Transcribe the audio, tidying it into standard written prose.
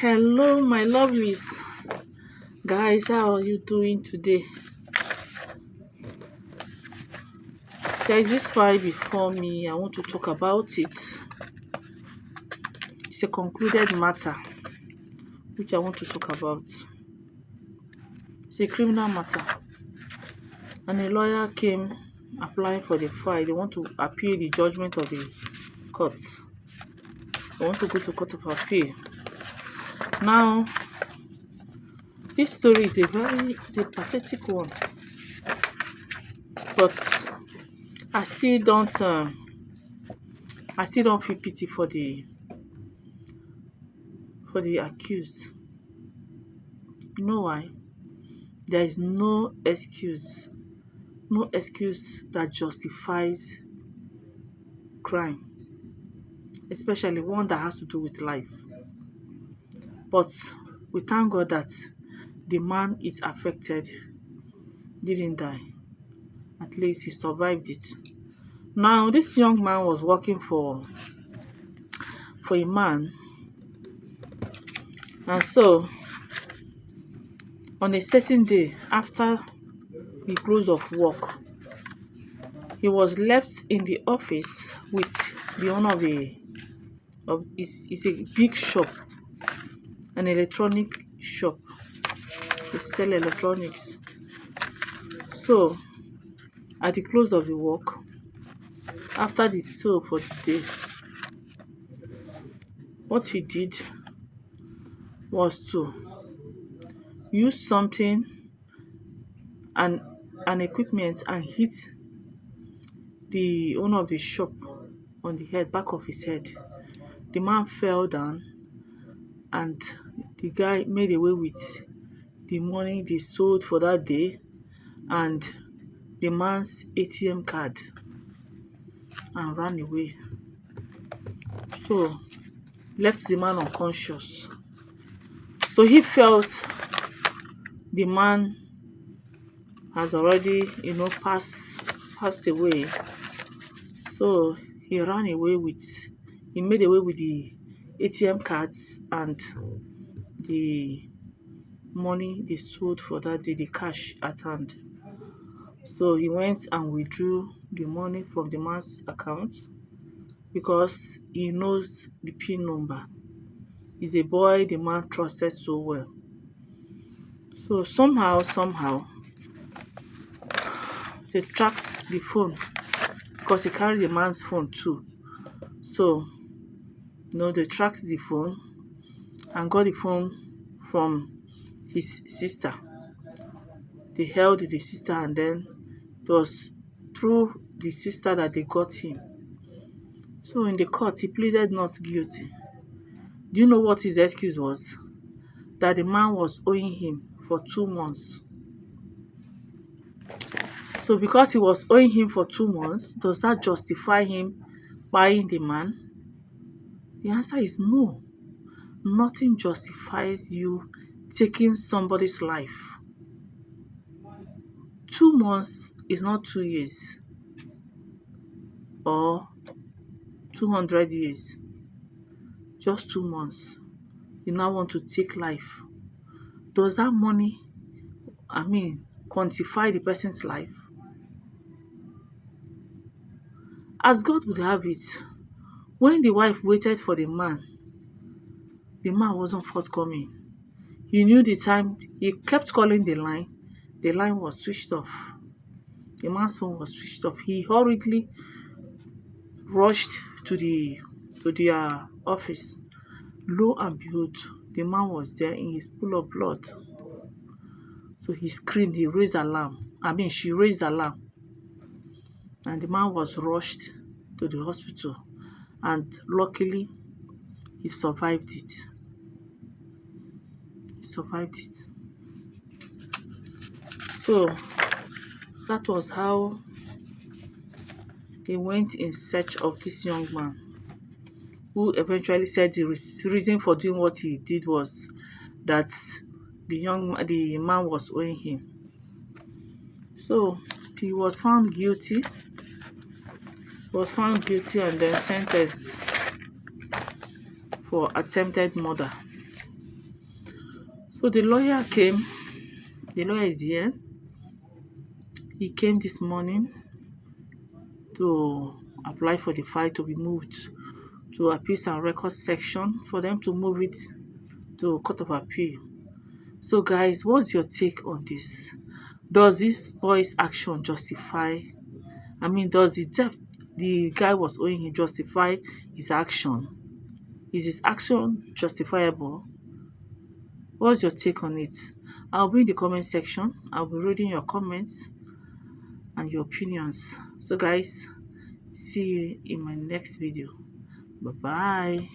Hello, my lovelies. Guys, how are you doing today? There is this file before me. I want to talk about it. It's a concluded matter which I want to talk about. It's a criminal matter. And a lawyer came applying for the file. They want to appeal the judgment of the court. They want to go to court of appeal. Now, this story is a pathetic one. But I still don't feel pity for the accused. You know why? There is no excuse that justifies crime, especially one that has to do with life. But we thank God that the man is affected didn't die. At least he survived it. Now, this young man was working for a man, and so on a certain day after the close of work, he was left in the office with the owner of it's a big shop, an electronic shop. They sell electronics. So at the close of the work, after the sale for the day, what he did was to use something and an equipment and hit the owner of the shop on the head, back of his head. The man fell down and the guy made away with the money they sold for that day and the man's ATM card and ran away. So left the man unconscious. So he felt the man has already, passed away. So he made away with the ATM cards and the money they sold for that day, the cash at hand. So he went and withdrew the money from the man's account because he knows the PIN number. He's a boy the man trusted so well. So somehow, they tracked the phone because he carried the man's phone too. So, they tracked the phone and got the phone from his sister. They held the sister and then it was through the sister that they got him. So in the court, he pleaded not guilty. Do you know what his excuse was? That the man was owing him for 2 months. So because he was owing him for 2 months, does that justify him buying the man? The answer is no. Nothing justifies you taking somebody's life. 2 months is not 2 years or 200 years. Just 2 months. You now want to take life. Does that money, quantify the person's life? As God would have it, when the wife waited for the man wasn't forthcoming. He knew the time. He kept calling the line. The line was switched off. The man's phone was switched off. He hurriedly rushed to their office. Lo and behold, the man was there in his pool of blood. So he screamed. She raised alarm. And the man was rushed to the hospital. And luckily, he survived it. So that was how they went in search of this young man, who eventually said the reason for doing what he did was that the man was owing him. So he was found guilty. And then sentenced for attempted murder. So the lawyer came. The lawyer is here. He came this morning to apply for the file to be moved to Appeals and Records section for them to move it to Court of Appeal. So guys, what's your take on this? Does this boy's action justify, does the debt the guy was owing him justify his action? Is his action justifiable? What's your take on it? I'll be in the comment section. I'll be reading your comments and your opinions. So guys, see you in my next video. Bye bye.